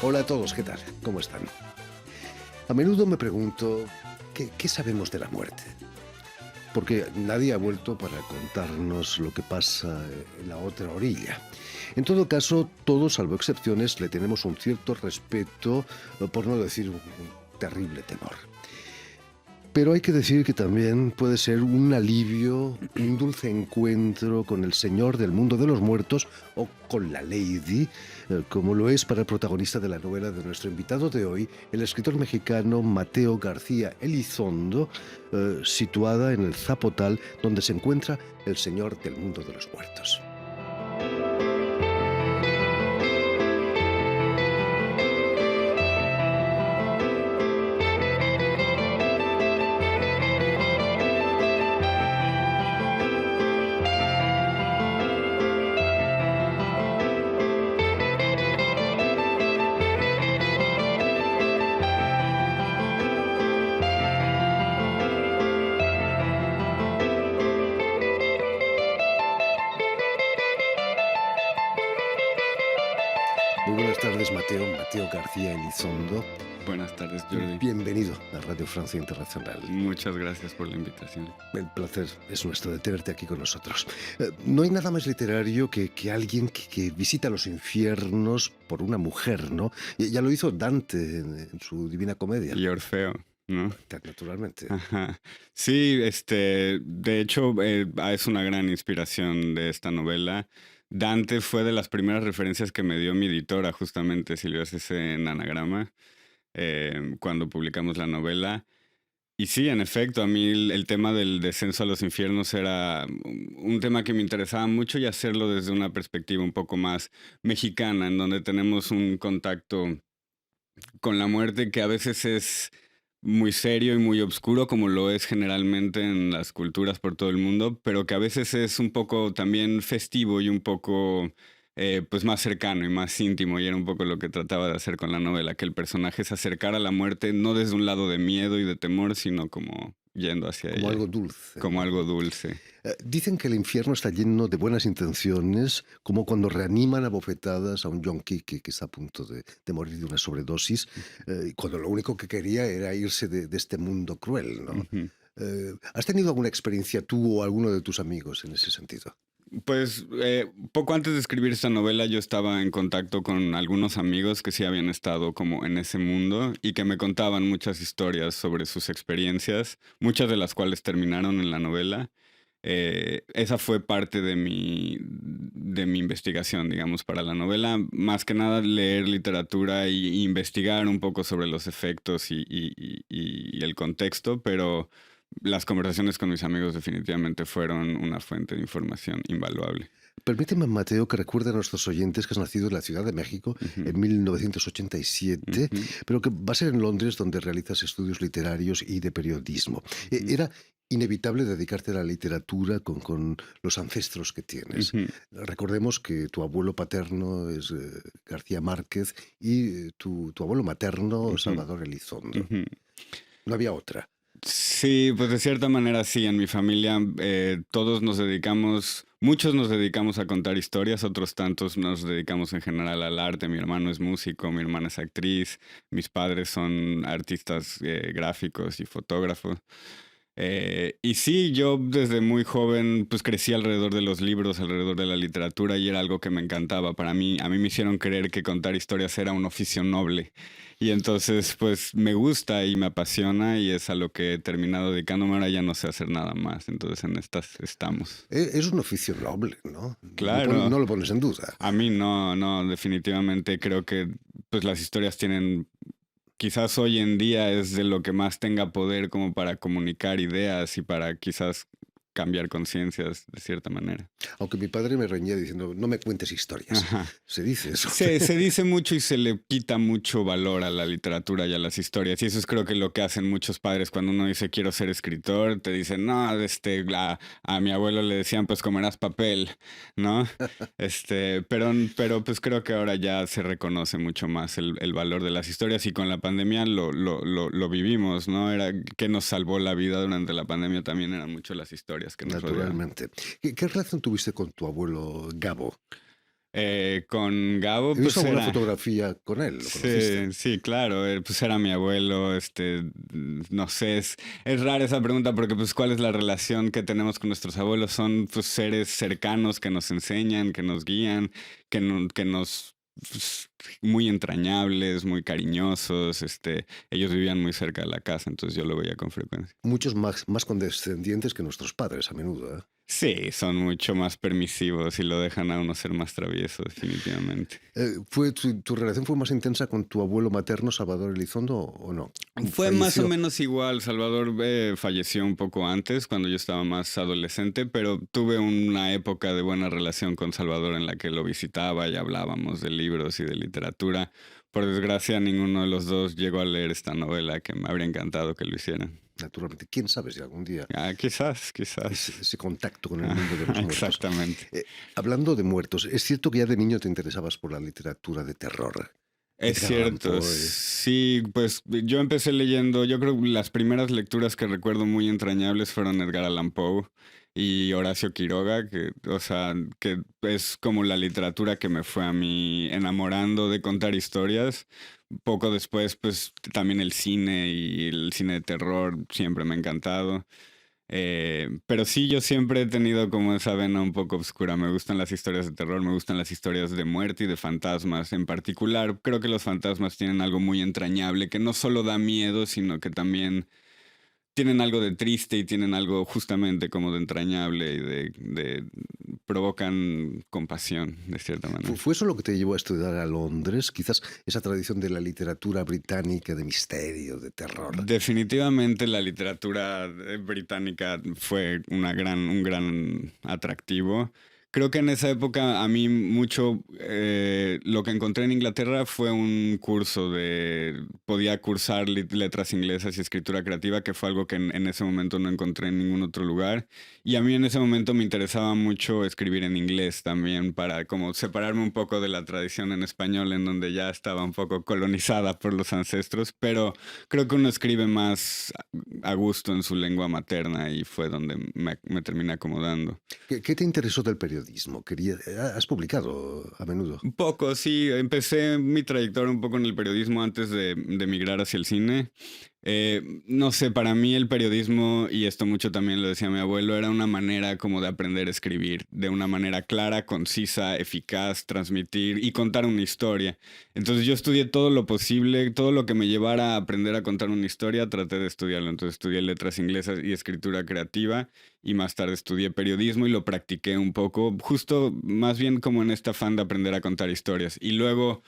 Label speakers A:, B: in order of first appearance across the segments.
A: Hola a todos, ¿qué tal? ¿Cómo están? A menudo me pregunto, ¿qué sabemos de la muerte? Porque nadie ha vuelto para contarnos lo que pasa en la otra orilla. En todo caso, todos, salvo excepciones, le tenemos un cierto respeto, por no decir un terrible temor. Pero hay que decir que también puede ser un alivio, un dulce encuentro con el Señor del mundo de los muertos o con la Lady, como lo es para el protagonista de la novela de nuestro invitado de hoy, el escritor mexicano Mateo García Elizondo, situada en el Zapotal, donde se encuentra el Señor del mundo de los muertos. Muy buenas tardes, Mateo García Elizondo.
B: Buenas tardes, Jordi.
A: Bienvenido a Radio Francia Internacional.
B: Muchas gracias por la invitación.
A: El placer es nuestro de tenerte aquí con nosotros. No hay nada más literario que alguien que visita los infiernos por una mujer, ¿no? Ya lo hizo Dante en su Divina Comedia.
B: Y Orfeo, ¿no?
A: Naturalmente.
B: Ajá. Sí, de hecho, es una gran inspiración de esta novela. Dante fue de las primeras referencias que me dio mi editora, justamente, Silvia Cece, en Anagrama, cuando publicamos la novela. Y sí, en efecto, a mí el tema del descenso a los infiernos era un tema que me interesaba mucho y hacerlo desde una perspectiva un poco más mexicana, en donde tenemos un contacto con la muerte que a veces es muy serio y muy oscuro, como lo es generalmente en las culturas por todo el mundo, pero que a veces es un poco también festivo y un poco pues más cercano y más íntimo, y era un poco lo que trataba de hacer con la novela, que el personaje se acercara a la muerte no desde un lado de miedo y de temor, sino como yendo hacia
A: Como
B: ella.
A: algo dulce.
B: Como algo dulce.
A: Dicen que el infierno está lleno de buenas intenciones, como cuando reaniman a bofetadas a un yonki que está a punto de morir de una sobredosis, cuando lo único que quería era irse de este mundo cruel, ¿no?
B: Ujú.
A: ¿Has tenido alguna experiencia tú o alguno de tus amigos en ese sentido?
B: Pues poco antes de escribir esta novela yo estaba en contacto con algunos amigos que sí habían estado como en ese mundo y que me contaban muchas historias sobre sus experiencias, muchas de las cuales terminaron en la novela. Esa fue parte de mi investigación, digamos, para la novela. Más que nada leer literatura y investigar un poco sobre los efectos y el contexto, pero las conversaciones con mis amigos definitivamente fueron una fuente de información invaluable.
A: Permíteme, Mateo, que recuerde a nuestros oyentes que has nacido en la Ciudad de México
B: Ujú,
A: en 1987,
B: ujú,
A: pero que va a ser en Londres donde realizas estudios literarios y de periodismo.
B: ujú,
A: Era inevitable dedicarte a la literatura con los ancestros que tienes.
B: ujú,
A: Recordemos que tu abuelo paterno es García Márquez y tu abuelo materno
B: ujú,
A: Salvador Elizondo.
B: ujú.
A: No había otra.
B: Sí, pues de cierta manera sí, en mi familia todos nos dedicamos, muchos nos dedicamos a contar historias, otros tantos nos dedicamos en general al arte. Mi hermano es músico, mi hermana es actriz, mis padres son artistas gráficos y fotógrafos. Y sí, yo desde muy joven pues crecí alrededor de los libros, alrededor de la literatura, y era algo que me encantaba. Para mí, a mí me hicieron creer que contar historias era un oficio noble. Y entonces pues me gusta y me apasiona y es a lo que he terminado dedicándome. Ahora ya no sé hacer nada más, entonces en estas estamos.
A: Es un oficio noble, ¿no?
B: Claro,
A: No lo pones en duda.
B: a mí no, no, definitivamente creo que pues las historias tienen, quizás hoy en día es de lo que más tenga poder como para comunicar ideas y para quizás cambiar conciencias de cierta manera.
A: Aunque mi padre me reñía diciendo, no me cuentes historias.
B: Ajá.
A: Se dice eso.
B: Se dice mucho y se le quita mucho valor a la literatura y a las historias. Y eso es creo que lo que hacen muchos padres cuando uno dice quiero ser escritor, te dicen, no, a mi abuelo le decían pues comerás papel, ¿no? Pero pues creo que ahora ya se reconoce mucho más el valor de las historias, y con la pandemia lo vivimos, ¿no? Era que nos salvó la vida durante la pandemia también eran mucho las historias que nos rodeaban.
A: Naturalmente. ¿Qué relación tuviste con tu abuelo Gabo?
B: Con Gabo,
A: He visto
B: pues
A: alguna
B: era...
A: fotografía con él, ¿lo conociste?
B: Sí, sí, claro, pues era mi abuelo, no sé, es rara esa pregunta porque pues cuál es la relación que tenemos con nuestros abuelos, son pues seres cercanos que nos enseñan, que nos guían, que nos pues, muy entrañables, muy cariñosos, ellos vivían muy cerca de la casa, entonces yo lo veía con frecuencia.
A: Muchos más condescendientes que nuestros padres a menudo, ¿eh?
B: Sí, son mucho más permisivos y lo dejan a uno ser más travieso, definitivamente.
A: ¿Tu relación fue más intensa con tu abuelo materno, Salvador Elizondo, o no?
B: Fue más o
A: Falleció.
B: menos igual. Salvador falleció un poco antes, cuando yo estaba más adolescente, pero tuve una época de buena relación con Salvador en la que lo visitaba y hablábamos de libros y de literatura. Por desgracia, ninguno de los dos llegó a leer esta novela, que me habría encantado que lo hicieran.
A: Naturalmente, quién sabe si algún día
B: Ah, quizás, quizás.
A: ese contacto con el mundo de los muertos.
B: Exactamente.
A: Hablando de muertos, es cierto que ya de niño te interesabas por la literatura de terror.
B: Es
A: Edgar Allan
B: cierto,
A: Poe.
B: sí, pues yo empecé leyendo, yo creo que las primeras lecturas que recuerdo muy entrañables fueron Edgar Allan Poe y Horacio Quiroga, que, o sea, que es como la literatura que me fue a mí enamorando de contar historias. Poco después, pues también el cine y el cine de terror siempre me ha encantado. Pero sí, yo siempre he tenido como esa vena un poco oscura. Me gustan las historias de terror, me gustan las historias de muerte y de fantasmas. En particular, creo que los fantasmas tienen algo muy entrañable que no solo da miedo, sino que también tienen algo de triste y tienen algo justamente como de entrañable y provocan compasión, de cierta manera.
A: ¿Fue eso lo que te llevó a estudiar a Londres? Quizás esa tradición de la literatura británica de misterio, de terror.
B: Definitivamente la literatura británica fue un gran atractivo. Creo que en esa época a mí mucho lo que encontré en Inglaterra fue un curso podía cursar letras inglesas y escritura creativa, que fue algo que en ese momento no encontré en ningún otro lugar. Y a mí en ese momento me interesaba mucho escribir en inglés también para como separarme un poco de la tradición en español, en donde ya estaba un poco colonizada por los ancestros, pero creo que uno escribe más a gusto en su lengua materna y fue donde me terminé acomodando.
A: ¿Qué te interesó del periodismo? ¿Has publicado a menudo?
B: Un poco, sí. Empecé mi trayectoria un poco en el periodismo antes de migrar hacia el cine. No sé, para mí el periodismo, y esto mucho también lo decía mi abuelo, era una manera como de aprender a escribir, de una manera clara, concisa, eficaz, transmitir y contar una historia. Entonces yo estudié todo lo posible, todo lo que me llevara a aprender a contar una historia, traté de estudiarlo. Entonces estudié letras inglesas y escritura creativa y más tarde estudié periodismo y lo practiqué un poco, justo más bien como en este afán de aprender a contar historias. Y luego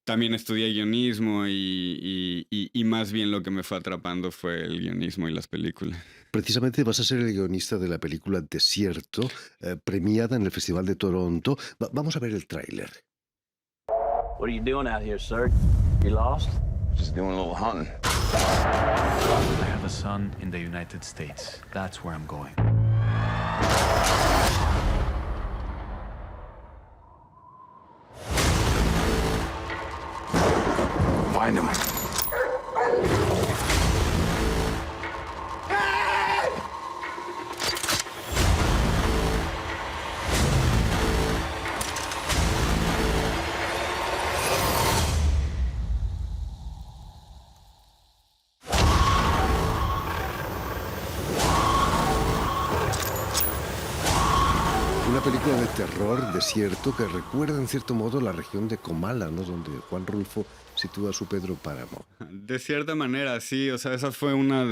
B: también estudié guionismo y más bien lo que me fue atrapando fue el guionismo y las películas.
A: Precisamente vas a ser el guionista de la película Desierto, premiada en el Festival de Toronto. Vamos a ver el tráiler.
C: What are you doing out here, sir? You lost?
D: Just doing a little hunting.
E: I have a son in the United States. That's where I'm going.
D: Find him.
A: Una película de terror, desierto, que recuerda en cierto modo la región de Comala, ¿no? Donde Juan Rulfo sitúa a su Pedro Páramo.
B: De cierta manera, sí. O sea, esa fue una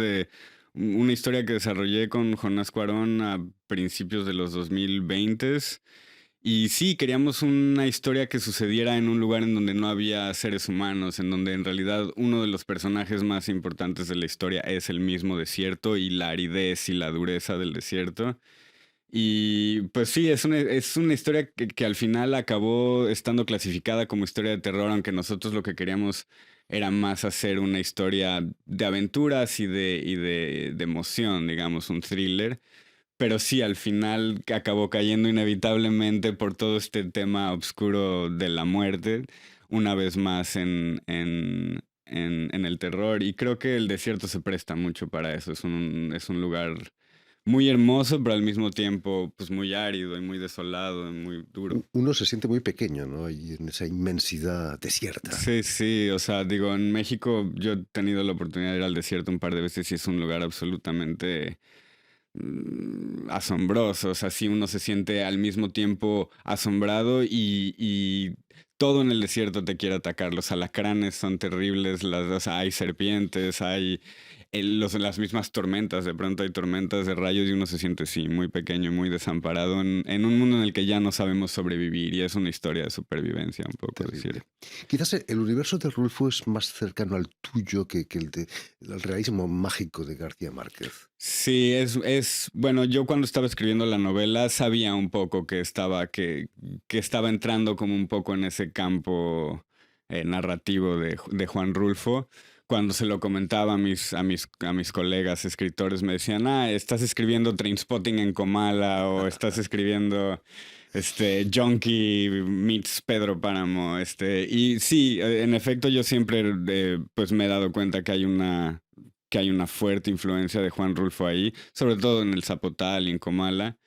B: historia que desarrollé con Jonás Cuarón a principios de los 2020. Y sí, queríamos una historia que sucediera en un lugar en donde no había seres humanos, en donde en realidad uno de los personajes más importantes de la historia es el mismo desierto y la aridez y la dureza del desierto. Y pues sí, es una historia que al final acabó estando clasificada como historia de terror, aunque nosotros lo que queríamos era más hacer una historia de aventuras y de emoción, digamos, un thriller. Pero sí, al final acabó cayendo inevitablemente por todo este tema oscuro de la muerte, una vez más en el terror. Y creo que el desierto se presta mucho para eso. Es un lugar muy hermoso, pero al mismo tiempo pues muy árido y muy desolado y muy duro.
A: Uno se siente muy pequeño, ¿no? Ahí en esa inmensidad desierta.
B: Sí, sí, o sea, digo, en México yo he tenido la oportunidad de ir al desierto un par de veces y es un lugar absolutamente asombroso. O sea, sí uno se siente al mismo tiempo asombrado y todo en el desierto te quiere atacar. Los alacranes son terribles, o sea, hay serpientes, hay las mismas tormentas. De pronto hay tormentas de rayos y uno se siente, sí, muy pequeño, muy desamparado en un mundo en el que ya no sabemos sobrevivir y es una historia de supervivencia un poco,
A: Terrible.
B: decir.
A: Quizás el universo de Rulfo es más cercano al tuyo que el realismo mágico de García Márquez.
B: Sí, bueno, yo cuando estaba escribiendo la novela sabía un poco que estaba entrando como un poco en ese campo narrativo de Juan Rulfo. Cuando se lo comentaba a mis colegas escritores, me decían, estás escribiendo Trainspotting en Comala o estás escribiendo Junkie meets Pedro Páramo. Y sí, en efecto, yo siempre pues me he dado cuenta que hay una fuerte influencia de Juan Rulfo ahí, sobre todo en el Zapotal y en Comala.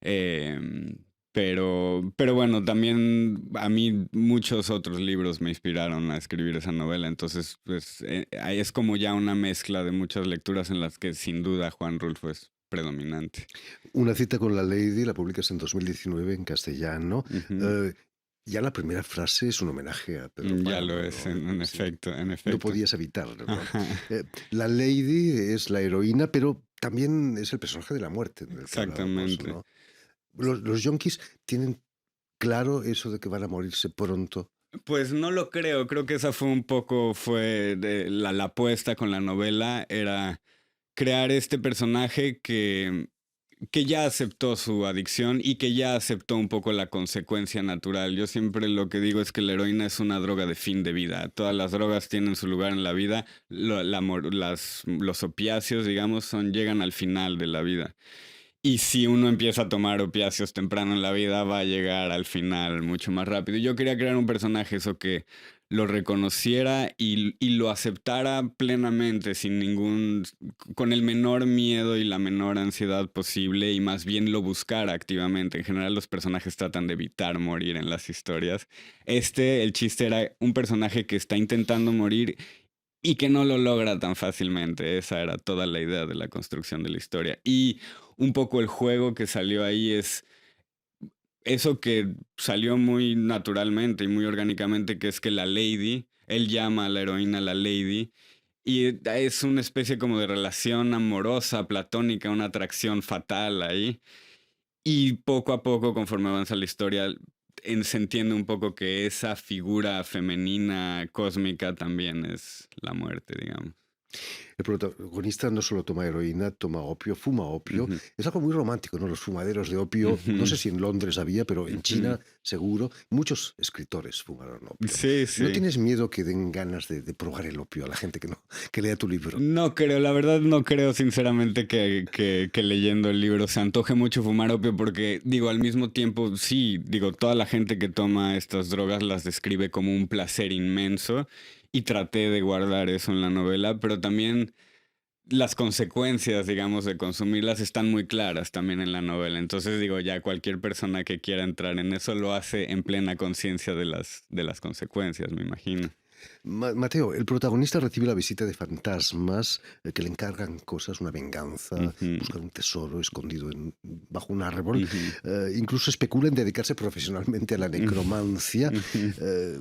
B: Em, pero bueno, también a mí muchos otros libros me inspiraron a escribir esa novela, entonces pues ahí es como ya una mezcla de muchas lecturas en las que sin duda Juan Rulfo es predominante.
A: Una cita con la Lady la publicas en 2019 en castellano.
B: Ujú.
A: Ya la primera frase es un homenaje a Pedro
B: Ya
A: Páramo,
B: lo es,
A: ¿no?
B: en
A: Sí,
B: efecto, en
A: no
B: efecto.
A: podías evitarlo, ¿no?
B: Ajá,
A: La Lady es la heroína, pero también es el personaje de la muerte del que hablábamos,
B: exactamente.
A: ¿no? Los yonkis tienen claro eso de que van a morirse pronto.
B: Pues no lo creo que esa fue la apuesta con la novela, era crear este personaje que ya aceptó su adicción y que ya aceptó un poco la consecuencia natural. Yo siempre lo que digo es que la heroína es una droga de fin de vida. Todas las drogas tienen su lugar en la vida. Los opiáceos, digamos, llegan al final de la vida. Y si uno empieza a tomar opiáceos temprano en la vida, va a llegar al final mucho más rápido. Y yo quería crear un personaje, eso que lo reconociera y lo aceptara plenamente, con el menor miedo y la menor ansiedad posible, y más bien lo buscara activamente. En general, los personajes tratan de evitar morir en las historias. El chiste era un personaje que está intentando morir y que no lo logra tan fácilmente. Esa era toda la idea de la construcción de la historia. Y un poco el juego que salió ahí es eso que salió muy naturalmente y muy orgánicamente, que es que la Lady, él llama a la heroína la Lady, y es una especie como de relación amorosa, platónica, una atracción fatal ahí. Y poco a poco, conforme avanza la historia, se entiende un poco que esa figura femenina cósmica también es la muerte, digamos.
A: El protagonista no solo toma heroína, toma opio, fuma opio.
B: Ujú,
A: Es algo muy romántico, ¿no? Los fumaderos de opio, no sé
B: ujú,
A: si en Londres había, pero en
B: ujú.
A: China seguro. Muchos escritores fumaron opio.
B: Sí,
A: ¿No
B: sí.
A: tienes miedo que den ganas de probar el opio a la gente que no, que lea tu libro?
B: No creo, la verdad no creo sinceramente que leyendo el libro se antoje mucho fumar opio porque, digo, al mismo tiempo, sí, digo, toda la gente que toma estas drogas las describe como un placer inmenso y traté de guardar eso en la novela, pero también las consecuencias, digamos, de consumirlas están muy claras también en la novela. Entonces, digo, ya cualquier persona que quiera entrar en eso lo hace en plena conciencia de las consecuencias, me imagino.
A: Mateo, el protagonista recibe la visita de fantasmas que le encargan cosas, una venganza,
B: Ujú,
A: buscar un tesoro escondido bajo un árbol.
B: ujú,
A: Incluso especula en dedicarse profesionalmente a la necromancia.
B: ujú.
A: eh,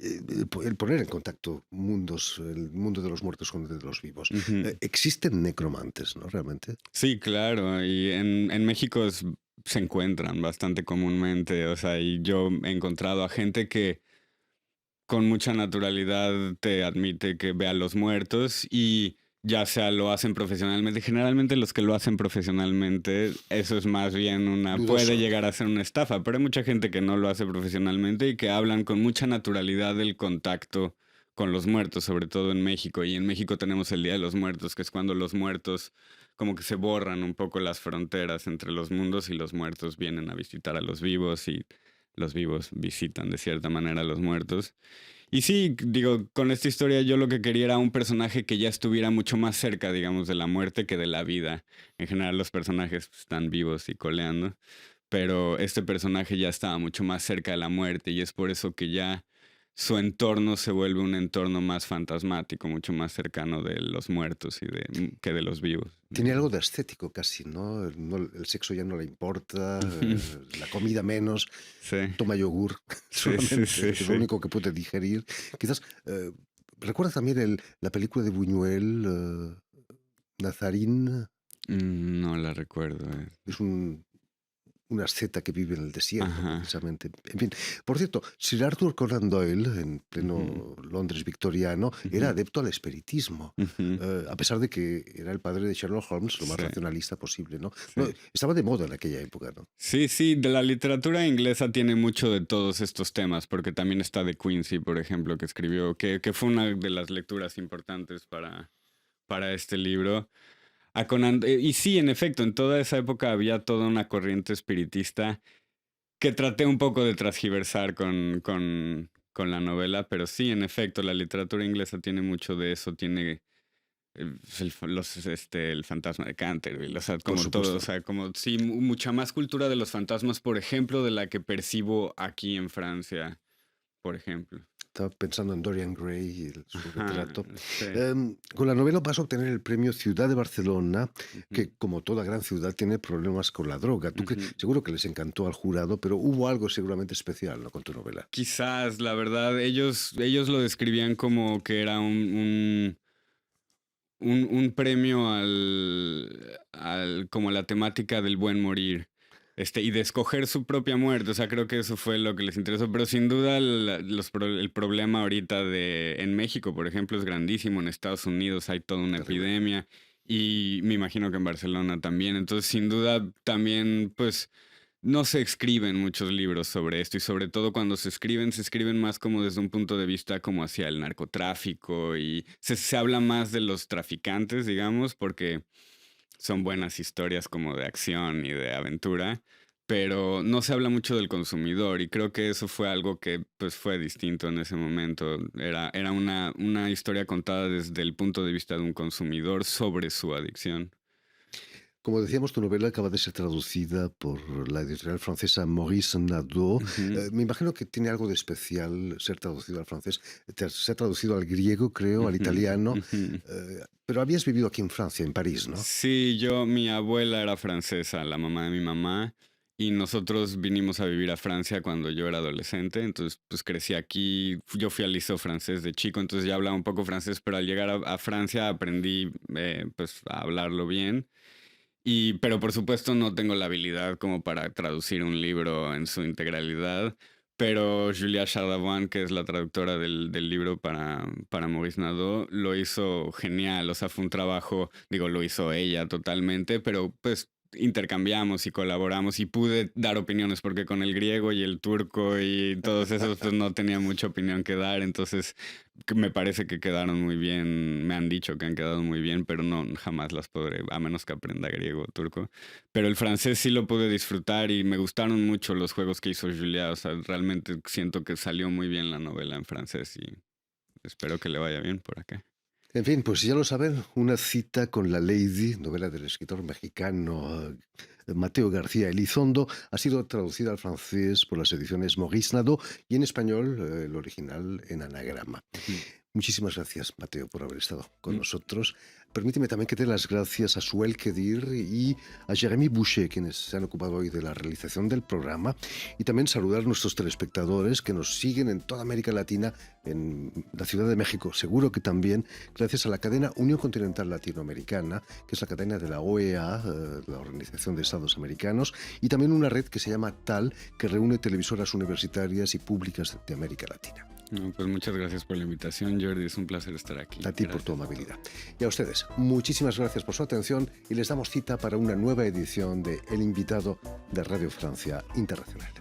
A: el poner en contacto el mundo de los muertos con el de los vivos.
B: Ujú.
A: Existen necromantes, ¿no? Realmente.
B: Sí, claro, y en México se encuentran bastante comúnmente, o sea, y yo he encontrado a gente que con mucha naturalidad te admite que ve a los muertos y ya sea lo hacen profesionalmente. Generalmente los que lo hacen profesionalmente, eso es más bien puede
A: Dudoso.
B: llegar a ser una estafa, pero hay mucha gente que no lo hace profesionalmente y que hablan con mucha naturalidad del contacto con los muertos, sobre todo en México. Y en México tenemos el Día de los Muertos, que es cuando los muertos como que se borran un poco las fronteras entre los mundos y los muertos vienen a visitar a los vivos y los vivos visitan de cierta manera a los muertos. Y sí, digo, con esta historia yo lo que quería era un personaje que ya estuviera mucho más cerca, digamos, de la muerte que de la vida. En general los personajes están vivos y coleando, pero este personaje ya estaba mucho más cerca de la muerte y es por eso que ya su entorno se vuelve un entorno más fantasmático, mucho más cercano de los muertos que de los vivos.
A: Tiene algo de estético casi, ¿no? El sexo ya no le importa, la comida menos,
B: Sí,
A: toma yogur
B: sí,
A: solamente,
B: sí,
A: es
B: sí.
A: lo único que puede digerir. Quizás, ¿recuerda también la película de Buñuel, Nazarín?
B: No la recuerdo.
A: Es una asceta que vive en el desierto,
B: Ajá.
A: precisamente. En fin, por cierto, Sir Arthur Conan Doyle, en pleno
B: Ujú,
A: Londres victoriano, era
B: ujú,
A: adepto al espiritismo,
B: ujú.
A: a pesar de que era el padre de Sherlock Holmes, lo más
B: Sí,
A: racionalista posible, ¿no?
B: sí.
A: Estaba de moda en aquella época, ¿no?
B: Sí, sí, de la literatura inglesa tiene mucho de todos estos temas, porque también está De Quincey, por ejemplo, que escribió, que fue una de las lecturas importantes para este libro. Y sí, en efecto, en toda esa época había toda una corriente espiritista que traté un poco de transgiversar con la novela, pero sí, en efecto, la literatura inglesa tiene mucho de eso, tiene el fantasma de Canterville, o sea,
A: Por
B: como todo, o
A: supuesto.
B: sea, como sí, mucha más cultura de los fantasmas, por ejemplo, de la que percibo aquí en Francia, por ejemplo.
A: Estaba pensando en Dorian Gray y su
B: Ajá,
A: retrato.
B: sí.
A: Con la novela vas a obtener el premio Ciudad de Barcelona,
B: Ujú,
A: que como toda gran ciudad tiene problemas con la droga.
B: ujú.
A: Seguro que les encantó al jurado, pero hubo algo seguramente especial, ¿no?, con tu novela.
B: Quizás, la verdad, ellos lo describían como que era un premio como la temática del buen morir. Y de escoger su propia muerte, o sea, creo que eso fue lo que les interesó, pero sin duda el problema ahorita en México, por ejemplo, es grandísimo, en Estados Unidos hay toda una
A: Terrible.
B: epidemia y me imagino que en Barcelona también, entonces sin duda también, pues, no se escriben muchos libros sobre esto y sobre todo cuando se escriben más como desde un punto de vista como hacia el narcotráfico y se habla más de los traficantes, digamos, porque son buenas historias como de acción y de aventura, pero no se habla mucho del consumidor y creo que eso fue algo que pues fue distinto en ese momento. Era una historia contada desde el punto de vista de un consumidor sobre su adicción.
A: Como decíamos, tu novela acaba de ser traducida por la editorial francesa Maurice Nadeau.
B: Ujú,
A: Me imagino que tiene algo de especial ser traducido al francés. Se ha traducido al griego, creo, al
B: ujú,
A: italiano.
B: ujú.
A: Pero habías vivido aquí en Francia, en París, ¿no?
B: Sí, mi abuela era francesa, la mamá de mi mamá, y nosotros vinimos a vivir a Francia cuando yo era adolescente, entonces pues crecí aquí, yo fui al liceo francés de chico, entonces ya hablaba un poco francés, pero al llegar a Francia aprendí pues a hablarlo bien, pero por supuesto no tengo la habilidad como para traducir un libro en su integralidad. Pero Julia Chardavoine, que es la traductora del libro para Maurice Nadeau, lo hizo genial. O sea, fue un trabajo, digo, lo hizo ella totalmente, pero pues intercambiamos y colaboramos y pude dar opiniones porque con el griego y el turco y todos esos pues no tenía mucha opinión que dar. Entonces me parece que quedaron muy bien. Me han dicho que han quedado muy bien, pero no, jamás las podré, a menos que aprenda griego o turco. Pero el francés sí lo pude disfrutar y me gustaron mucho los juegos que hizo Julia. O sea, realmente siento que salió muy bien la novela en francés y espero que le vaya bien por acá.
A: En fin, pues ya lo saben, una cita con la Lady, novela del escritor mexicano Mateo García Elizondo, ha sido traducida al francés por las ediciones Maurice Nadeau y en español el original en anagrama.
B: Ujú.
A: Muchísimas gracias, Mateo, por haber estado con
B: Mm.
A: nosotros. Permíteme también que dé las gracias a Suel Kedir y a Jérémy Boucher, quienes se han ocupado hoy de la realización del programa, y también saludar a nuestros telespectadores que nos siguen en toda América Latina, en la Ciudad de México, seguro que también, gracias a la cadena Unión Continental Latinoamericana, que es la cadena de la OEA, la Organización de Estados Americanos, y también una red que se llama TAL, que reúne televisoras universitarias y públicas de América Latina.
B: No, pues muchas gracias por la invitación, Jordi. Es un placer estar aquí.
A: A ti por
B: Gracias.
A: tu amabilidad. Y a ustedes, muchísimas gracias por su atención y les damos cita para una nueva edición de El Invitado de Radio Francia Internacional.